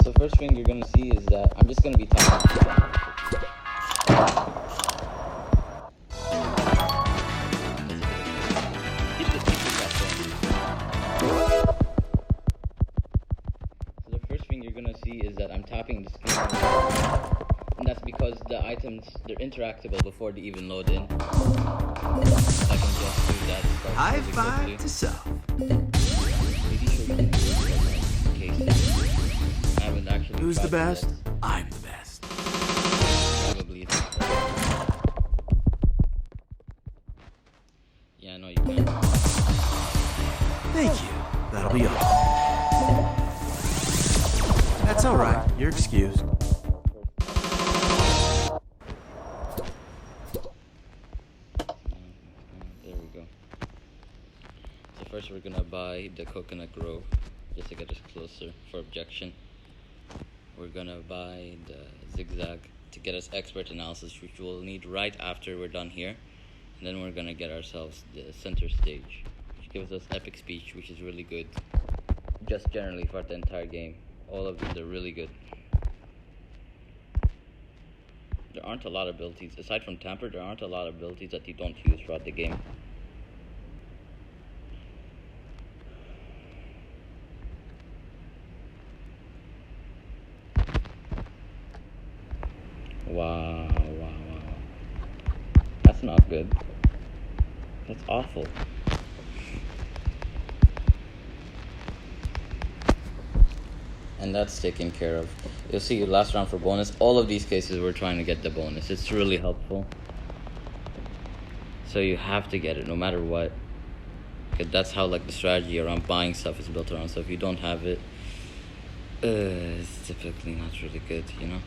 So first thing you're gonna see is that I'm just gonna be talking. So the first thing you're gonna see is that I'm tapping the screen, and that's because the items, they're interactable before they even load in. I can just do that. High five to self. I haven't actually. Who's the best? I'm the best. Probably. Yeah, no, you can. Thank you. That'll be all. That's all right. You're excused. There we go. So first we're gonna buy the coconut grove just to get us closer for objection. We're gonna buy the zigzag to get us expert analysis, which we'll need right after we're done here. And then we're gonna get ourselves the center stage, which gives us epic speech, which is really good. Just generally for the entire game. All of these are really good. There aren't a lot of abilities, aside from tamper, there aren't a lot of abilities that you don't use throughout the game. Wow. That's not good. That's awful. And that's taken care of. You'll see last round for bonus. All of these cases we're trying to get the bonus. It's really helpful. So you have to get it no matter what. That's how like the strategy around buying stuff is built around. So if you don't have it, it's typically not really good, you know.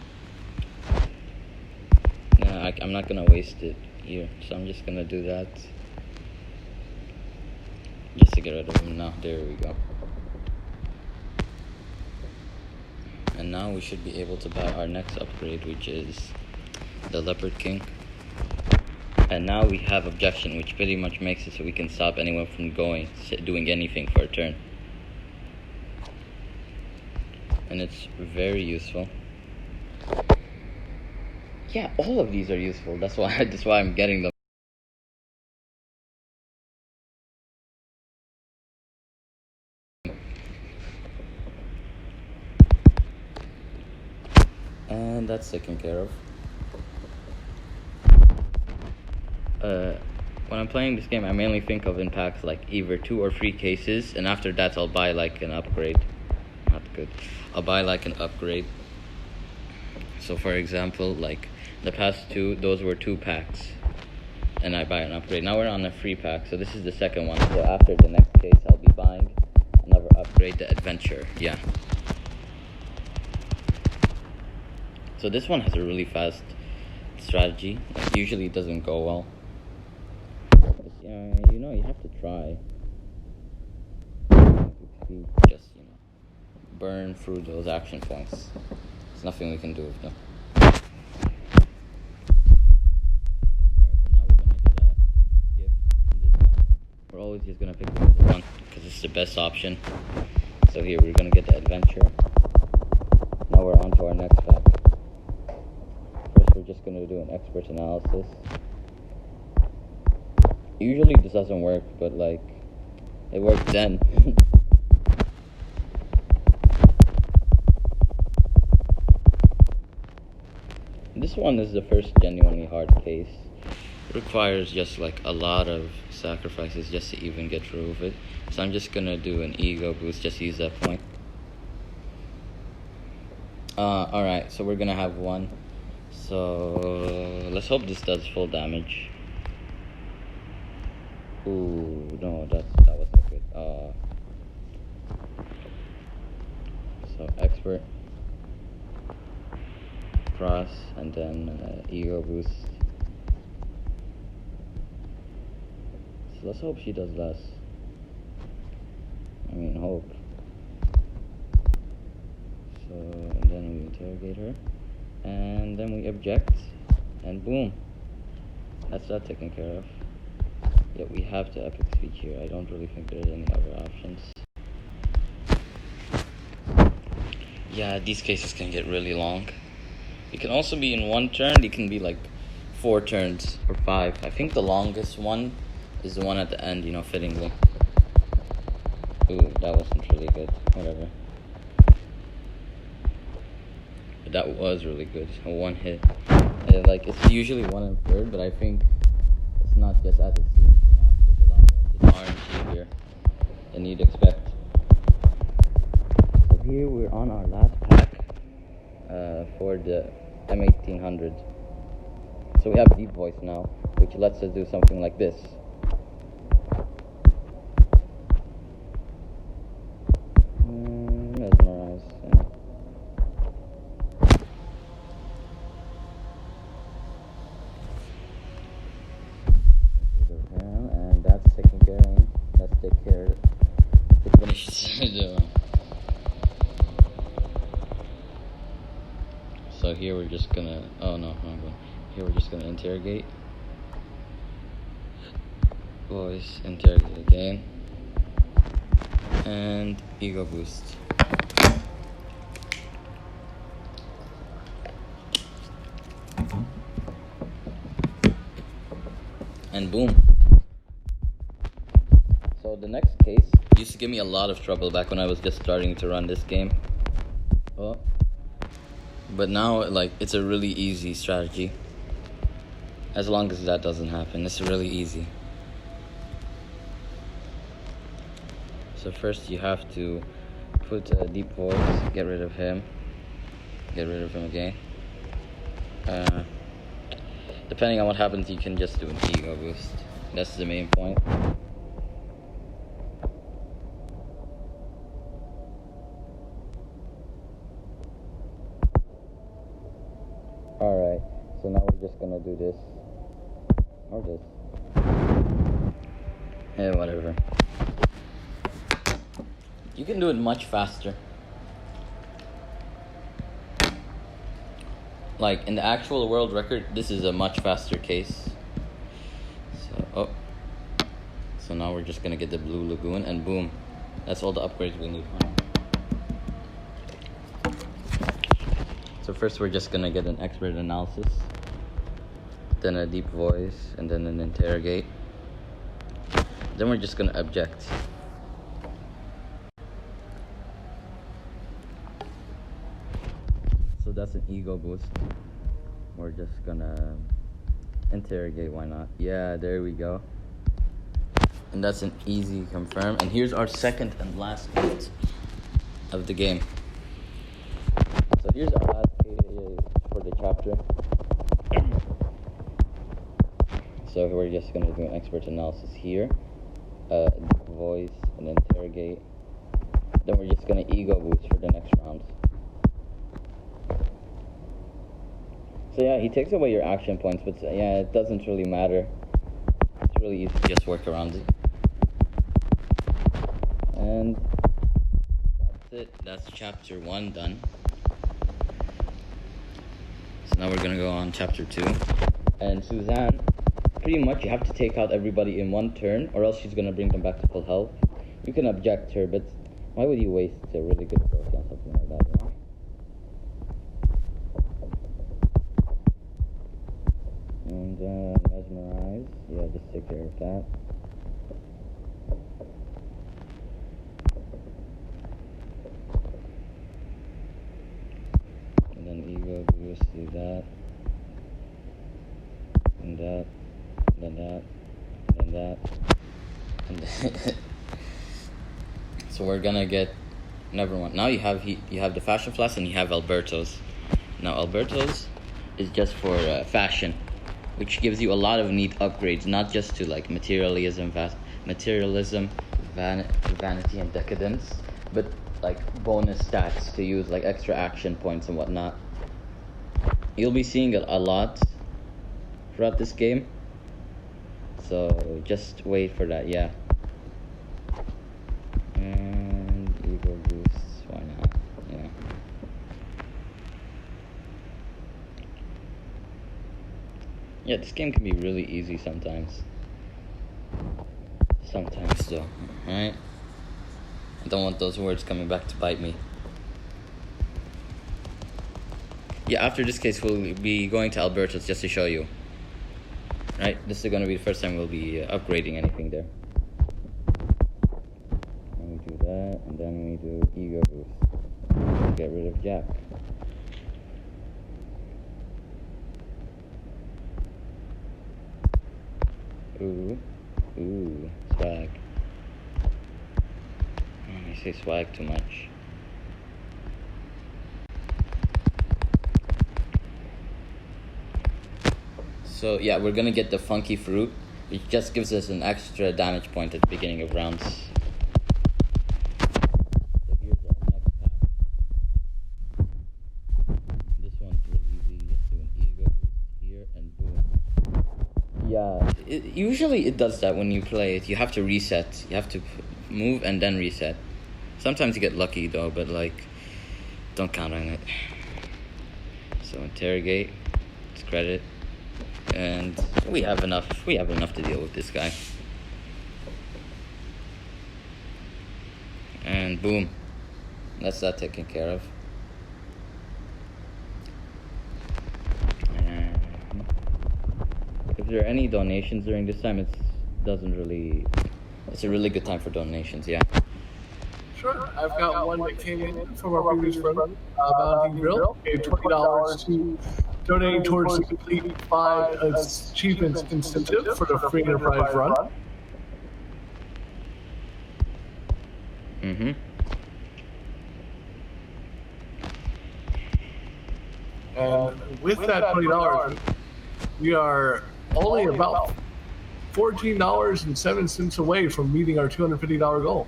Nah, I'm not gonna waste it here, so I'm just gonna do that just to get rid of him. Now there we go. And now we should be able to buy our next upgrade, which is the Leopard King. And now we have objection, which pretty much makes it so we can stop anyone from doing anything for a turn. And it's very useful. Yeah, all of these are useful. That's why I'm getting them. And that's taken care of. When I'm playing this game, I mainly think of in packs like either 2 or 3 cases, and after that I'll buy like an upgrade. Not good. I'll buy like an upgrade. So for example, like the past 2, those were 2 packs, and I buy an upgrade. Now we're on a 3 pack, so this is the second one. So after the next case, I'll be buying another upgrade, the adventure. Yeah. So this one has a really fast strategy. Like, usually it doesn't go well. You know, you have to try. Just, burn through those action points. There's nothing we can do with them. But now we're gonna get a gift from this guy. We're always just gonna pick the one because it's the best option. So here we're gonna get the adventure. Now we're on to our next pack. First we're just gonna do an expert analysis. Usually this doesn't work, but like it worked then. This one is the first genuinely hard case. It requires just like a lot of sacrifices just to even get through with it. So I'm just gonna do an ego boost, just use that point. Alright, so we're gonna have 1. So let's hope this does full damage. Ooh, no, that wasn't good. So expert, cross, and then ego boost. So let's hope she does less. I mean, hope. So, and then we interrogate her, and then we object, and boom, that's that taken care of. Yeah, we have the epic speech here. I don't really think there's any other options. Yeah, these cases can get really long. It can also be in one turn. It can be like 4 turns or 5. I think the longest one is the one at the end, fittingly. Ooh, that wasn't really good. Whatever. But that was really good. A 1 hit. It's usually 1 and 3rd, but I think it's not just as it seems, There's a lot more to RNG here than you'd expect. So here we're on our last pack for the M1800. So we have deep voice now, which lets us do something like this. Mesmerize. And that's taken care of. Let's take care to finish the So here we're just gonna, here we're just gonna interrogate. Voice, interrogate again. And ego boost. And boom. So the next case used to give me a lot of trouble back when I was just starting to run this game. But now, it's a really easy strategy. As long as that doesn't happen, it's really easy. So first you have to put a deep voice, get rid of him again. Depending on what happens, you can just do an ego boost. That's the main point. Alright, so now we're just gonna do this. Or this. Yeah, whatever. You can do it much faster. In the actual world record, this is a much faster case. So now we're just gonna get the blue lagoon, and boom, that's all the upgrades we need. So first we're just gonna get an expert analysis, then a deep voice, and then an interrogate. Then we're just gonna object. So that's an ego boost. We're just gonna interrogate, why not? Yeah, there we go. And that's an easy confirm. And here's our second and last hit of the game. So here's our last hit for the chapter. So we're just gonna do an expert analysis here. Deep voice and interrogate. Then we're just gonna ego boost for the next round. So yeah, he takes away your action points, but yeah, it doesn't really matter. It's really easy to just work around it. And that's it. That's chapter 1 done. So now we're gonna go on chapter 2. And Suzanne, pretty much you have to take out everybody in 1 turn, or else she's gonna bring them back to full health. You can object her, but why would you waste a really good ability on something like that, And mesmerize, yeah, just take care of that. And then ego boost, do that. And that. And then that. And then that. And then so we're gonna get never mind. Now you have the fashion flask and you have Alberto's. Now Alberto's is just for fashion, which gives you a lot of neat upgrades, not just to materialism, vanity, and decadence, but bonus stats to use, extra action points and whatnot. You'll be seeing it a lot throughout this game, so just wait for that. Yeah. And ego boosts, why not? Yeah. Yeah, this game can be really easy sometimes. Sometimes though, alright? I don't want those words coming back to bite me. Yeah, after this case, we'll be going to Alberto's just to show you. Right? This is going to be the first time we'll be upgrading anything there. And we do that, and then we do ego boost. Get rid of Jack. Ooh, swag. I say swag too much. So yeah, we're gonna get the funky fruit, which just gives us an extra damage point at the beginning of rounds. So here's our next pack. This one's really easy. Just do an ego boost here and boom. Yeah, usually it does that when you play it. You have to reset. You have to move and then reset. Sometimes you get lucky though, but like, don't count on it. So interrogate, discredit. And we have enough to deal with this guy. And boom, that's that taken care of. And if there are any donations during this time, it's a really good time for donations. Yeah. Sure. I've got one that came in from our previous friend, Bounty Grill. Gave $20 to donate towards the complete 5 achievements incentive for the free enterprise run. And with that $20, we are only about $14.07 away from meeting our $250 goal.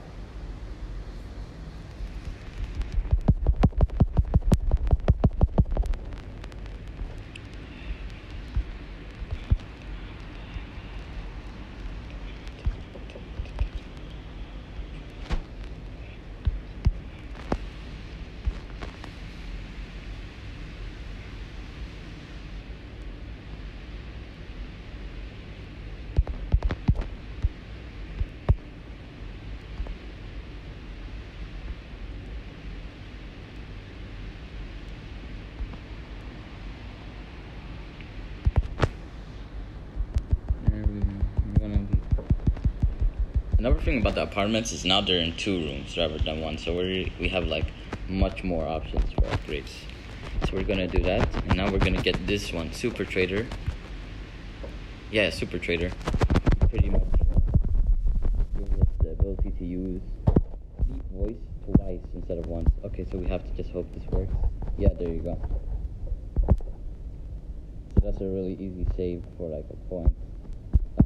Another thing about the apartments is now they're in 2 rooms rather than 1, so we have like much more options for upgrades. So we're gonna do that, and now we're gonna get this one, Super Trader. Yeah, Super Trader. Pretty much gives us the ability to use deep voice twice instead of once. Okay, so we have to just hope this works. Yeah, there you go. So that's a really easy save for like a point.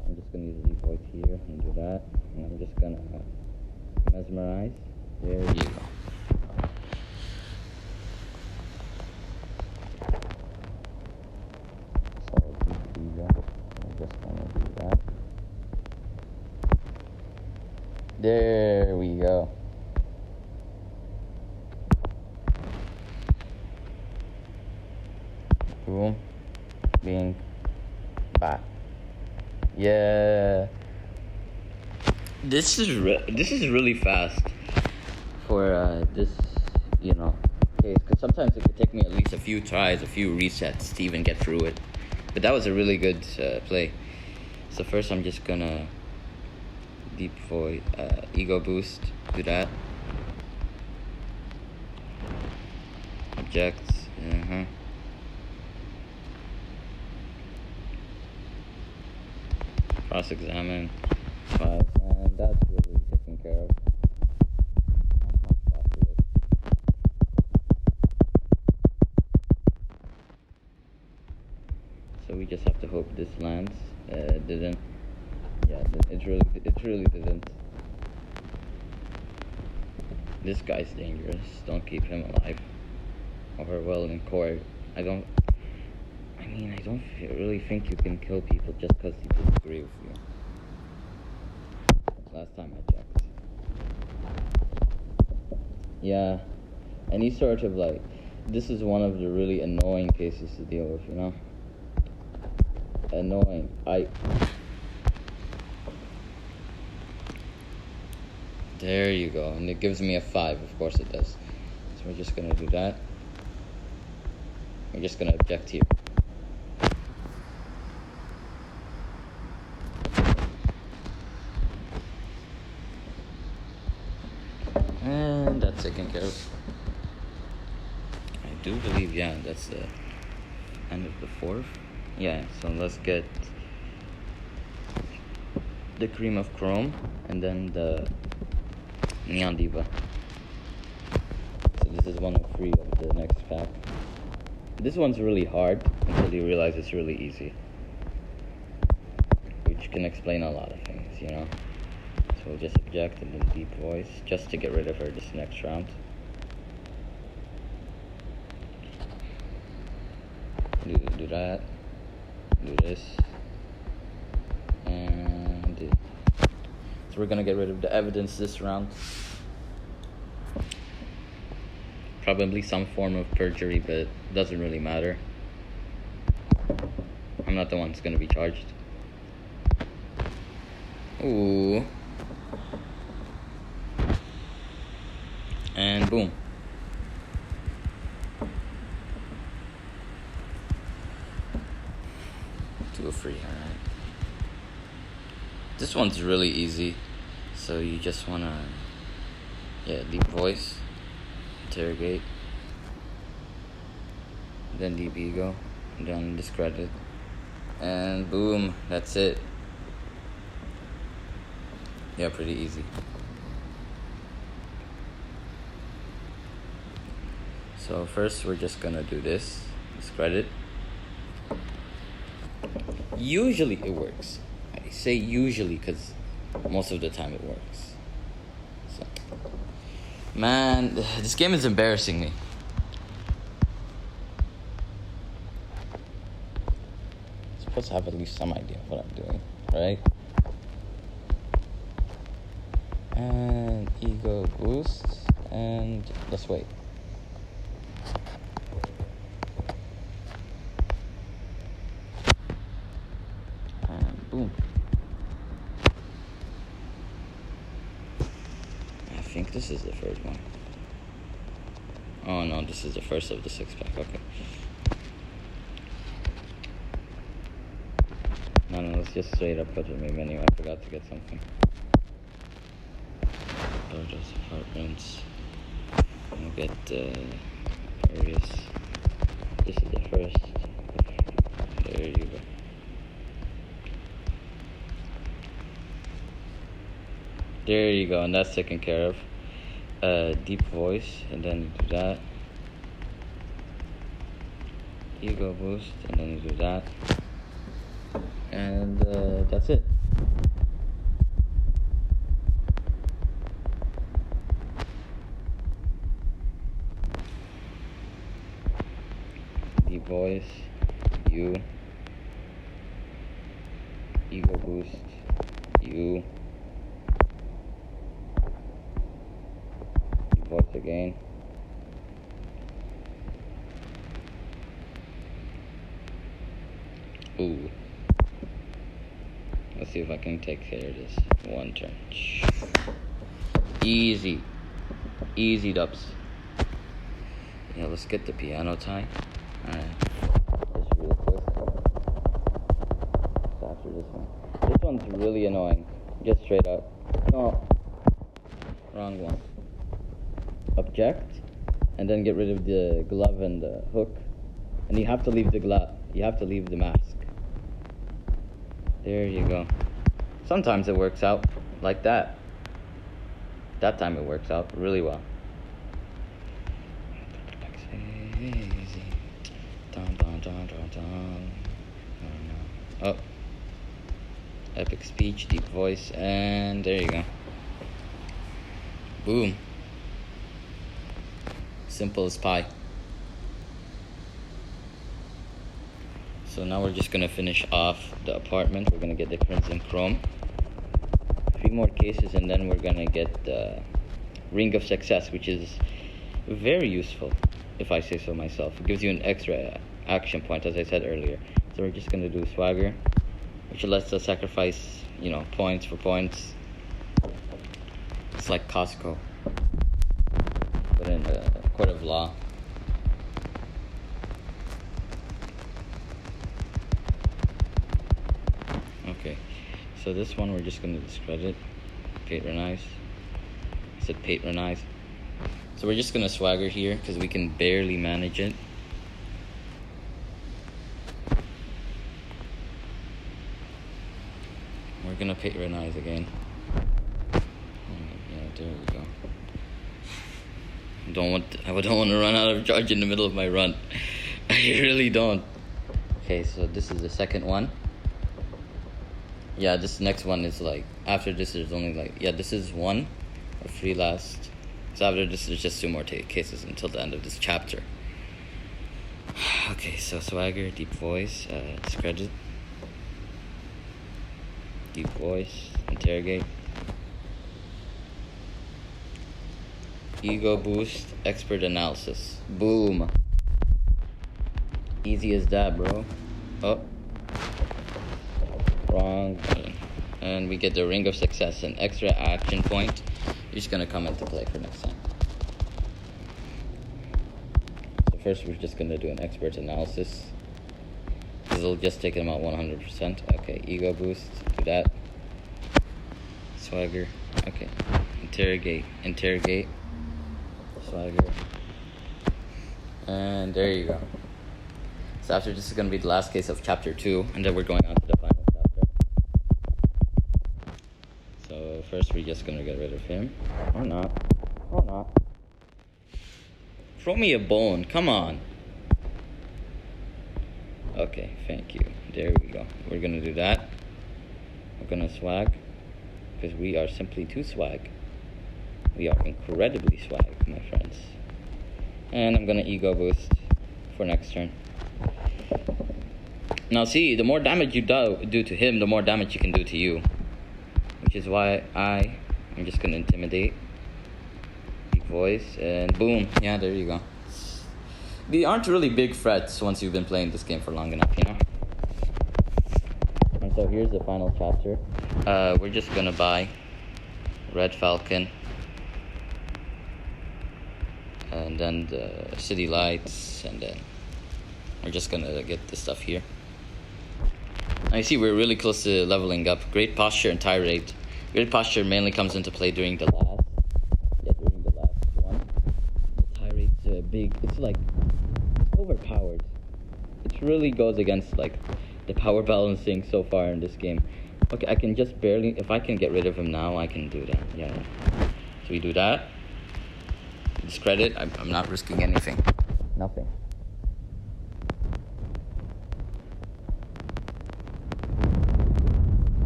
I'm just gonna use deep voice here and do that. And I'm just gonna mesmerize. There you go. So I'm just gonna do that. There we go. Boom. Bing. Bye. Yeah. This is really fast for this, case, because sometimes it could take me at least a few tries, a few resets to even get through it. But that was a really good play. So first I'm just gonna deep void, ego boost, do that. Objects, cross-examine, 5, and that's really taken care of. Not much faster with. So we just have to hope this lands. Didn't. Yeah, it really didn't. This guy's dangerous. Don't keep him alive. Or well in court. I don't really think you can kill people just because they disagree with you. Last time I checked. Yeah, and he's sort of like, this is one of the really annoying cases to deal with, Annoying. There you go, and it gives me a 5, of course it does. So we're just gonna do that. We're just gonna object here. And that's taken care of. I do believe, yeah, that's the end of the fourth. Yeah, so let's get the cream of chrome and then the neon diva. So this is 103 of the next pack. This one's really hard until you realize it's really easy, which can explain a lot of things, you know. So we'll just object and then deep voice just to get rid of her this next round. Do that. Do this. And so we're gonna get rid of the evidence this round. Probably some form of perjury, but it doesn't really matter. I'm not the one that's gonna be charged. Ooh. And boom. 203, alright. This one's really easy. So you just wanna, deep voice, interrogate, then deep ego, then discredit, and boom, that's it. Yeah, pretty easy. So first we're just gonna do this, discredit. Usually it works. I say usually because most of the time it works. So, man, this game is embarrassing me. I'm supposed to have at least some idea of what I'm doing, right? And ego boost, and let's wait. And boom. I think this is the first one. Oh no, this is the first of the 6-pack, okay. No, let's just straight up put it maybe anyway. I forgot to get something. Those apartments. We'll get areas. This is the first. There you go. There you go, and that's taken care of. Deep voice, and then you do that. Ego boost, and then you do that. And that's it. Deep voice, you. Ego boost, you. Deep voice again. Ooh. Let's see if I can take care of this one turn. Easy. Easy dubs. Yeah, let's get the piano time. Alright. Just real quick. So after this one. This one's really annoying. Just straight up. No. Wrong one. Object. And then get rid of the glove and the hook. And you have to leave the glove. You have to leave the mask. There you go. Sometimes it works out like that. That time it works out really well. Oh. Epic speech, deep voice, and there you go. Boom. Simple as pie. So now we're just gonna finish off the apartment. We're gonna get the crimson chrome. 3 more cases, and then we're gonna get the ring of success, which is very useful, if I say so myself. It gives you an extra action point, as I said earlier. So we're just gonna do swagger, which lets us sacrifice, points for points. It's like Costco, but in the court of law. So this one we're just gonna discredit. Patronize. I said patronize. So we're just gonna swagger here because we can barely manage it. We're gonna patronize again. Yeah, there we go. I don't want to run out of charge in the middle of my run. I really don't. Okay, so this is the second one. Yeah, this next one is like, after this there's only like, yeah, this is one of 3 last. So after this there's just 2 more cases until the end of this chapter. Okay, so swagger, deep voice, discredit. Deep voice, interrogate. Ego boost, expert analysis. Boom. Easy as that, bro. Oh. Wrong button. And we get the ring of success, an extra action point. It's gonna come into play for next time. So first we're just gonna do an expert analysis. This will just take them out 100%. Okay, ego boost, do that. Swagger, okay. Interrogate. Swagger. And there you go. So after this is going to be the last case of chapter 2, and then we're going on to the final chapter. So first we're just going to get rid of him. Or not. Throw me a bone, come on. Okay, thank you. There we go. We're going to do that. We're going to swag, because we are simply too swag. We are incredibly swag, my friends. And I'm going to ego boost for next turn. Now see, the more damage you do to him, the more damage you can do to you. Which is why I'm just going to intimidate. Deep voice, and boom. Yeah, there you go. They aren't really big threats once you've been playing this game for long enough, you know? And so here's the final chapter. We're just going to buy Red Falcon. And then the city lights, and then we're just gonna get this stuff here. Now you see we're really close to leveling up. Great posture and tirade. Great posture mainly comes into play during the last one. The tirade's big. It's like, it's overpowered. It really goes against like the power balancing so far in this game. Okay, I can just barely, if I can get rid of him now, I can do that. Yeah. So we do that. Discredit, I'm not risking anything. Nothing.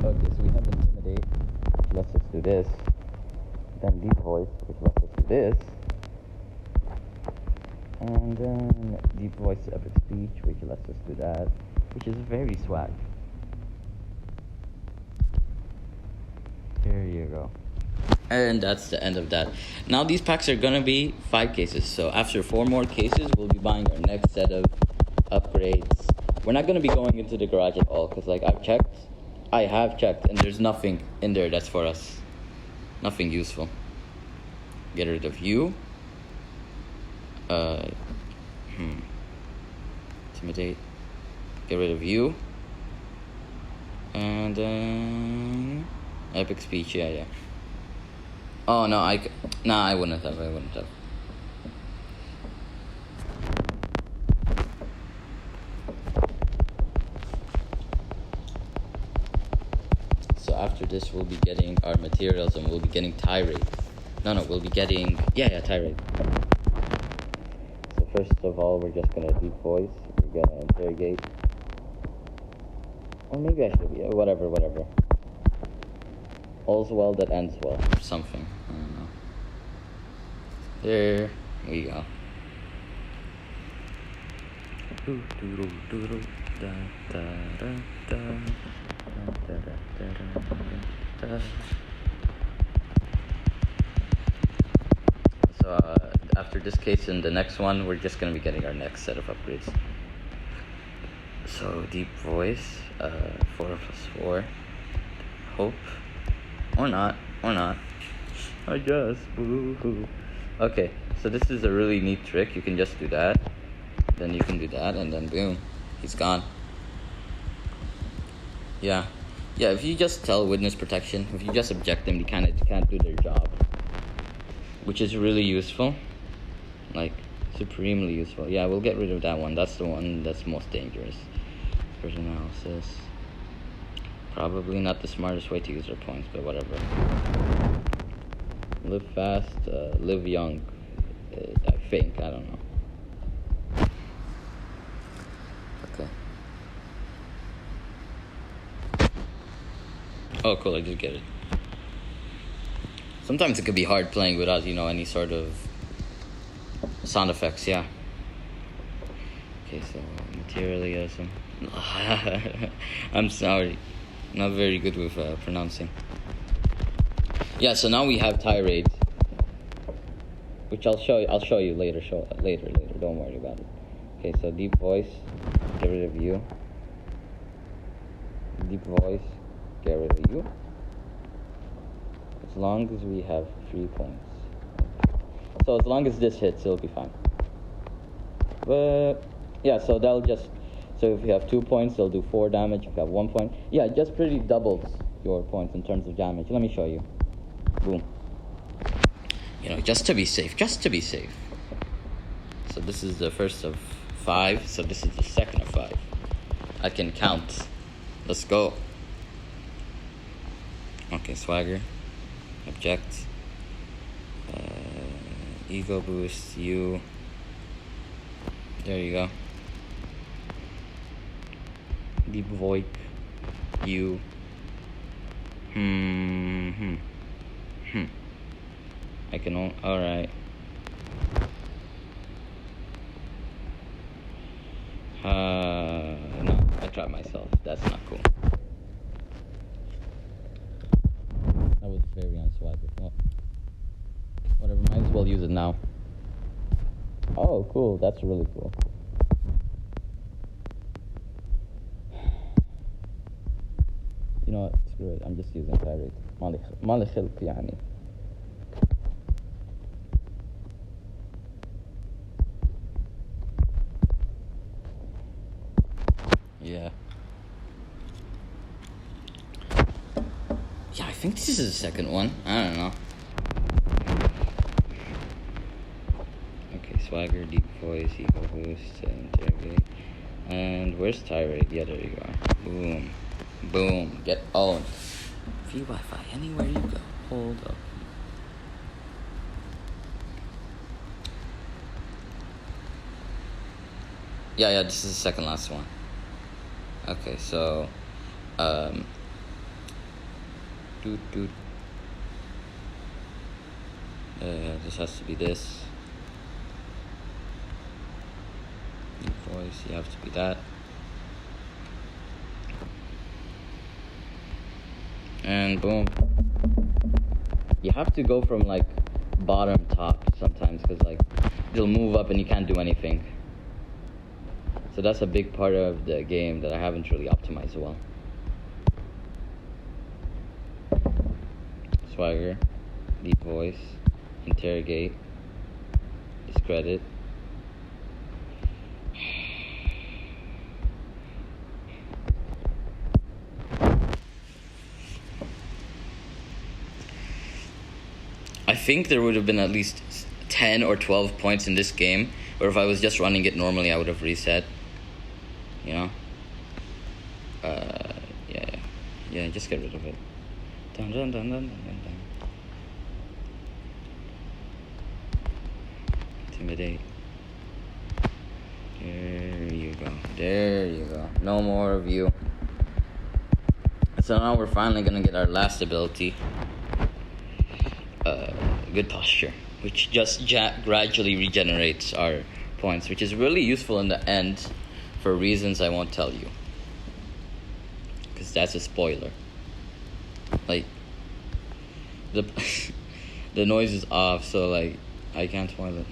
Okay, so we have intimidate, which lets us do this. Then deep voice, which lets us do this. And then deep voice epic speech, which lets us do that. Which is very swag. There you go. And that's the end of that. Now these packs are gonna be 5 cases. So after 4 more cases, we'll be buying our next set of upgrades. We're not gonna be going into the garage at all, because like I have checked, and there's nothing in there that's for us. Nothing useful. Get rid of you. Intimidate. Get rid of you. And then epic speech, yeah. Oh no, I wouldn't have. So after this, we'll be getting our materials, and we'll be getting tirade. We'll be getting tirade. So first of all, we're just gonna deep voice. We're gonna interrogate. Or maybe I should be whatever. All's well that ends well, or something. I don't know. There we go. So after this case and the next one, we're just gonna be getting our next set of upgrades. So deep voice, 4+4, hope. Or not. I guess. Boo-hoo. Okay, so this is a really neat trick. You can just do that. Then you can do that, and then boom, he's gone. Yeah. Yeah, if you just tell witness protection, if you just object them, they kind of can't do their job, which is really useful, like supremely useful. Yeah, we'll get rid of that one. That's the one that's most dangerous. First analysis. Probably not the smartest way to use our points, but whatever. Live fast, live young. I think, I don't know. Okay. Oh, cool, I did get it. Sometimes it could be hard playing without, any sort of sound effects, yeah. Okay, so materialism. I'm sorry. Not very good with pronouncing. Yeah, so now we have tirade, which I'll show you later. Later. Don't worry about it. Okay, so deep voice, get rid of you. Deep voice, get rid of you. As long as we have 3 points. So as long as this hits, it'll be fine. But yeah, so that'll just. So if you have 2 points, they'll do 4 damage. If you have 1 point, yeah, it just pretty doubles your points in terms of damage. Let me show you. Boom. Just to be safe. So this is the first of 5. So this is the second of 5. I can count. Let's go. Okay, swagger. Object. Ego boost. You. There you go. Deep void, you. I can. All right. No, I tried myself. That's not cool. That was very unswagger. Well, whatever. Might as well use it now. Oh, cool. That's really cool. You know what? Screw it. I'm just using tirade. مالي خلق يعني. Yeah. Yeah, I think this is the second one. I don't know. Okay, swagger, deep voice, ego boost, interrogate. And where's tirade? Yeah, there you are. Boom. Boom. Get owned. Free Wi-Fi anywhere you go. Hold up. Yeah, this is the second last one. Okay, so this has to be this. Voice, you have to be that. And boom. You have to go from like bottom top sometimes, because like it'll move up and you can't do anything. So that's a big part of the game that I haven't really optimized well. Swagger, deep voice, interrogate, discredit. I think there would have been at least 10 or 12 points in this game, or if I was just running it normally, I would have reset. Yeah, just get rid of it. Dun, dun, dun, dun, dun, dun. Intimidate. There you go. No more of you. So now we're finally gonna get our last ability. Good posture, which just gradually regenerates our points, which is really useful in the end for reasons I won't tell you, because that's a spoiler. Like the the noise is off, so like I can't spoil it.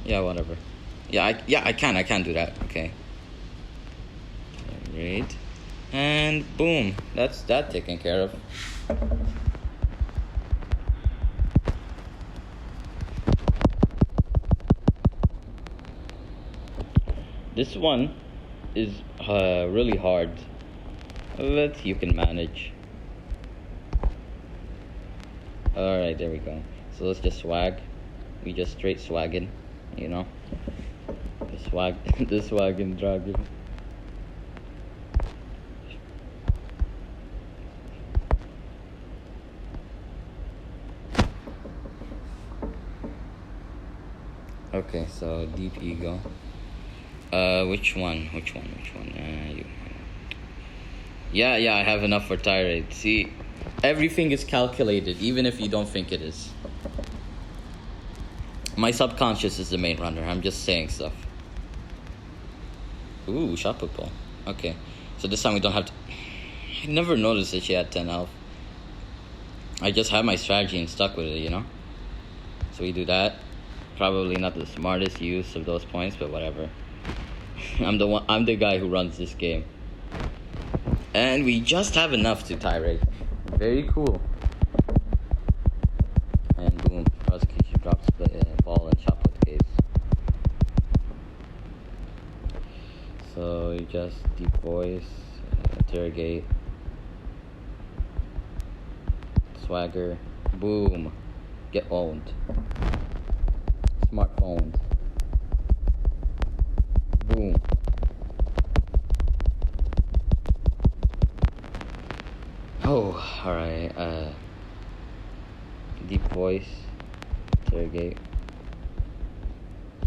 Yeah, whatever. I can do that. Okay. Great. And boom, that's that taken care of. This one is really hard But you can manage. Alright, there we go. So let's just swag. We just straight swagging, you know? The swag, the swagging dragon. Okay, so deep ego. Which one? You. Yeah, I have enough for tirade. See, everything is calculated, even if you don't think it is. My subconscious is the main runner. I'm just saying stuff. Ooh, shot put ball. Okay, so this time we don't have to. I never noticed that she had 10 health. I just had my strategy and stuck with it, you know? So we do that. Probably not the smartest use of those points, but whatever. I'm the guy who runs this game. And we just have enough to tirade. Very cool. And boom, prosecution drops the ball and shot put case. So you just deep voice, interrogate, swagger, boom, get owned. Smartphones. Boom. Oh, alright. Deep voice. Interrogate.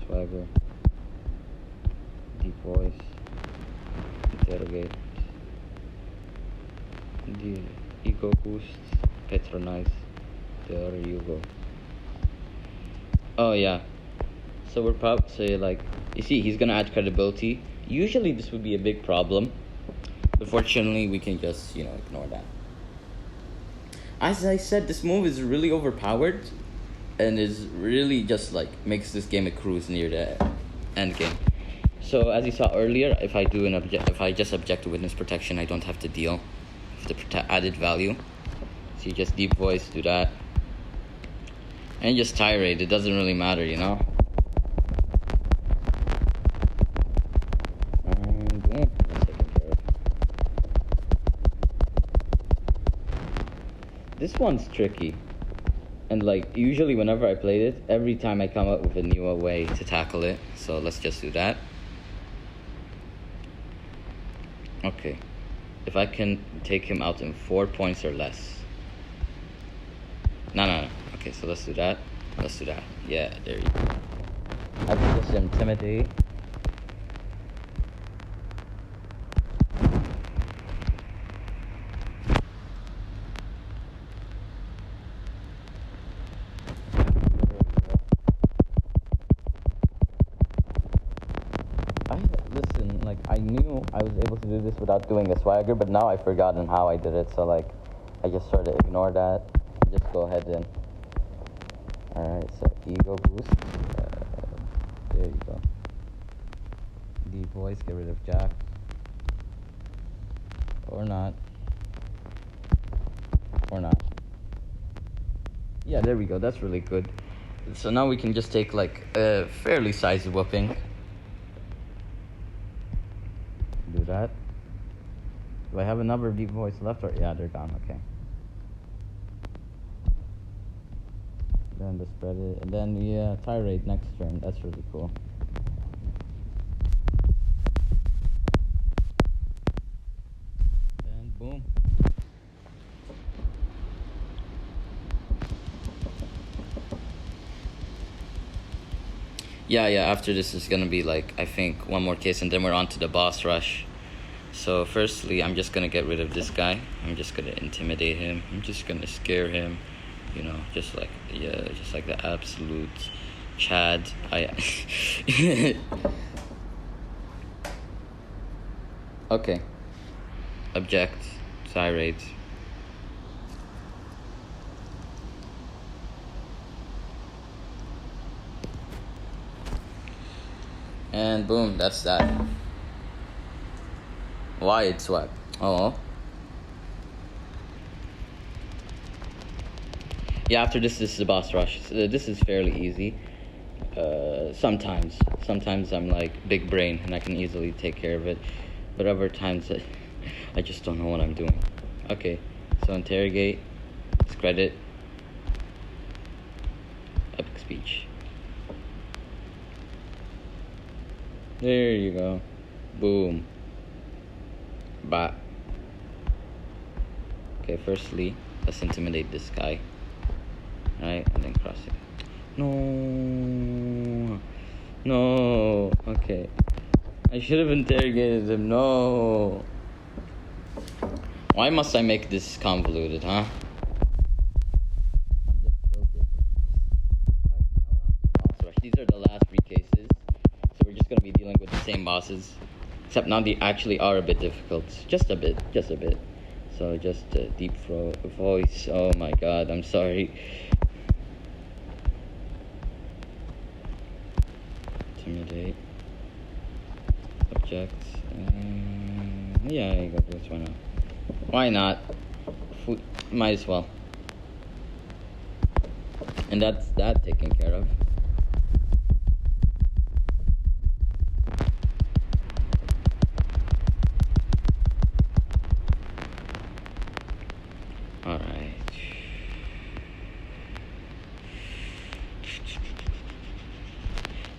Swagger. Deep voice. Interrogate. The ego boost. Patronize. There you go. Oh, yeah. So we're probably say like, you see, he's gonna add credibility. Usually this would be a big problem, but fortunately we can just ignore that. As I said, this move is really overpowered, and is really just like makes this game a cruise near the end game. So as you saw earlier, if I just object to witness protection, I don't have to deal with the added value. So you just deep voice, do that, and just tirade. It doesn't really matter, you know. This one's tricky, and like usually whenever I played it, every time I come up with a newer way to tackle it. So let's just do that. Okay, if I can take him out in 4 points or less. No. Okay, so let's do that. Yeah, there you go. I can just intimidate. I knew I was able to do this without doing a swagger, but now I've forgotten how I did it, so like I just sort of ignore that and just go ahead and alright, so ego boost, there you go. Deep voice, get rid of Jack, or not, yeah, there we go. That's really good. So now we can just take like a fairly sized whooping. Do that. Do I have a number of deep voice left? Or yeah, they're gone. Okay. Then the spread it, and then yeah, tirade next turn. That's really cool. And boom. Yeah, after this is gonna be like, I think, one more case, and then we're on to the boss rush. So firstly, I'm just gonna get rid of this guy. I'm just gonna intimidate him. I'm just gonna scare him, just like the absolute Chad. Okay. Object. Tirade. And boom, that's that. Wide swag. Oh. Yeah, after this is the boss rush. This is fairly easy. Sometimes I'm like big brain and I can easily take care of it. But other times I just don't know what I'm doing. Okay, so interrogate, discredit, epic speech. There you go. Boom. Bah. Okay, firstly, let's intimidate this guy. Right, and then cross it. No. No. Okay. I should have interrogated him. No. Why must I make this convoluted, huh? I'm just so different. Alright, now we're on to the boss rush. These are the last 3 cases. So we're just gonna be dealing with the same bosses. Except now they actually are a bit difficult. Just a bit. So just a deep voice. Oh my god, I'm sorry. Intimidate. Object. Yeah, I got this one now. Why not? Might as well. And that's that taken care of. Alright.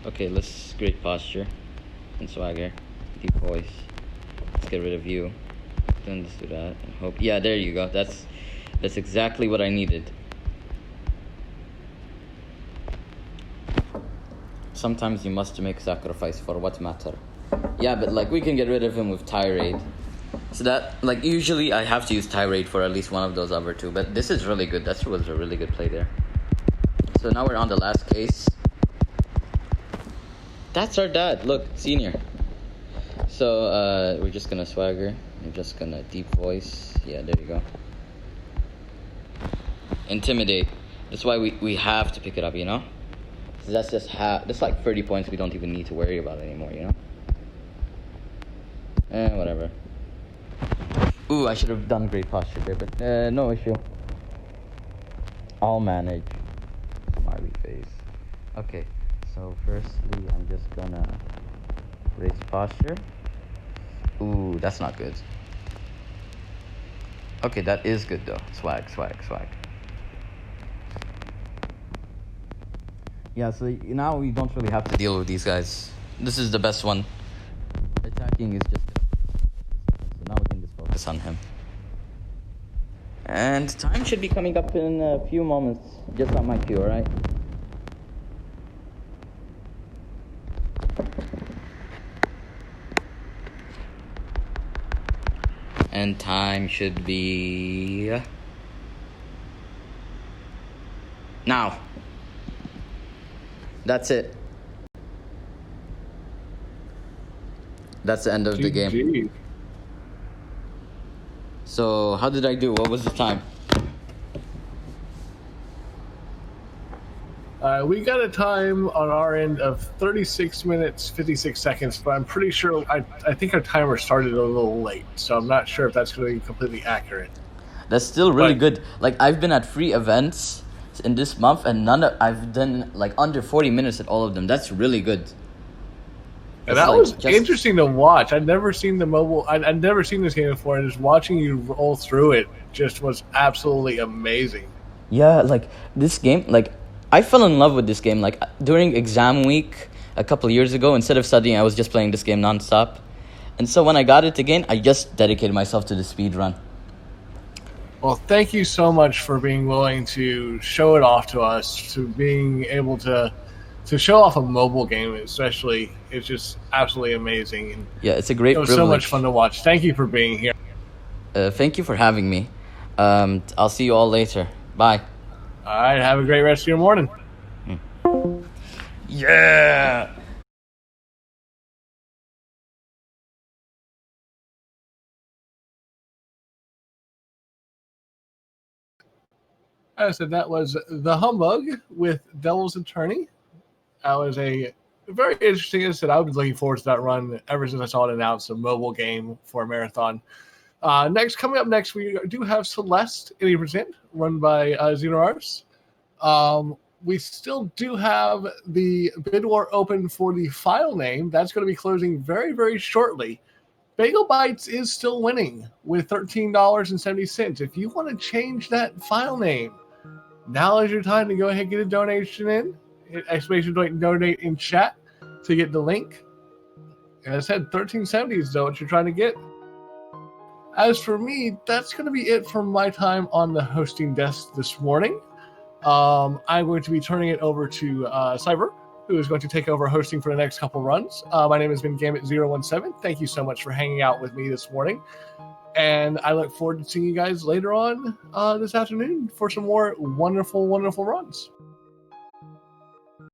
Okay, let's great posture and swagger. Deep voice. Let's get rid of you. Then let's do that and hope. Yeah, there you go. That's exactly what I needed. Sometimes you must make sacrifice for what matter. Yeah, but like we can get rid of him with tirade. So that like usually I have to use tirade for at least one of those other 2, but this is really good. That was a really good play there. So now we're on the last case. That's our dad. Look, senior. So we're just gonna swagger. We're just gonna deep voice. Yeah, there you go. Intimidate. That's why we have to pick it up, you know? So that's just that's like 30 points we don't even need to worry about anymore, you know? Whatever. Ooh, I should have done great posture there, but no issue. I'll manage. Smiley face. Okay, so firstly, I'm just gonna raise posture. Ooh, that's not good. Okay, that is good though. Swag. Yeah, so now we don't really have to deal with these guys. This is the best one. Attacking is just... So now we can just focus on him. And time should be coming up in a few moments. Just on my cue, alright? And time should be... now. That's it. That's the end of the game. So, how did I do? What was the time? We got a time on our end of 36 minutes, 56 seconds, but I'm pretty sure, I think our timer started a little late, so I'm not sure if that's going to be completely accurate. That's still really good. Like, I've been at 3 events in this month, and I've done, like, under 40 minutes at all of them. That's really good. And that was interesting to watch. I'd never seen the mobile... I'd never seen this game before, and just watching you roll through it just was absolutely amazing. Yeah, like, this game, like... I fell in love with this game. Like, during exam week a couple of years ago, instead of studying, I was just playing this game nonstop. And so when I got it again, I just dedicated myself to the speed run. Well, thank you so much for being willing to show it off to us, to being able to show off a mobile game especially. It's just absolutely amazing. And yeah, it's a great privilege. It was so much fun to watch. Thank you for being here. Thank you for having me. I'll see you all later. Bye. All right, have a great rest of your morning. Yeah! I said that was The Humbug with Devil's Attorney. That was a very interesting. As I said, I've been looking forward to that run ever since I saw it announced, a mobile game for a marathon. Coming up next, we do have Celeste 80%, run by Xenarars. We still do have the bid war open for the file name. That's going to be closing very, very shortly. Bagel Bites is still winning with $13.70. If you want to change that file name, now is your time to go ahead and get a donation in. Exclamation point donate in chat to get the link. And I said 1370 is what you're trying to get. As for me, that's going to be it for my time on the hosting desk this morning. I'm going to be turning it over to Cyber, who is going to take over hosting for the next couple runs. My name has been Gambit017. Thank you so much for hanging out with me this morning. And I look forward to seeing you guys later on this afternoon for some more wonderful, wonderful runs.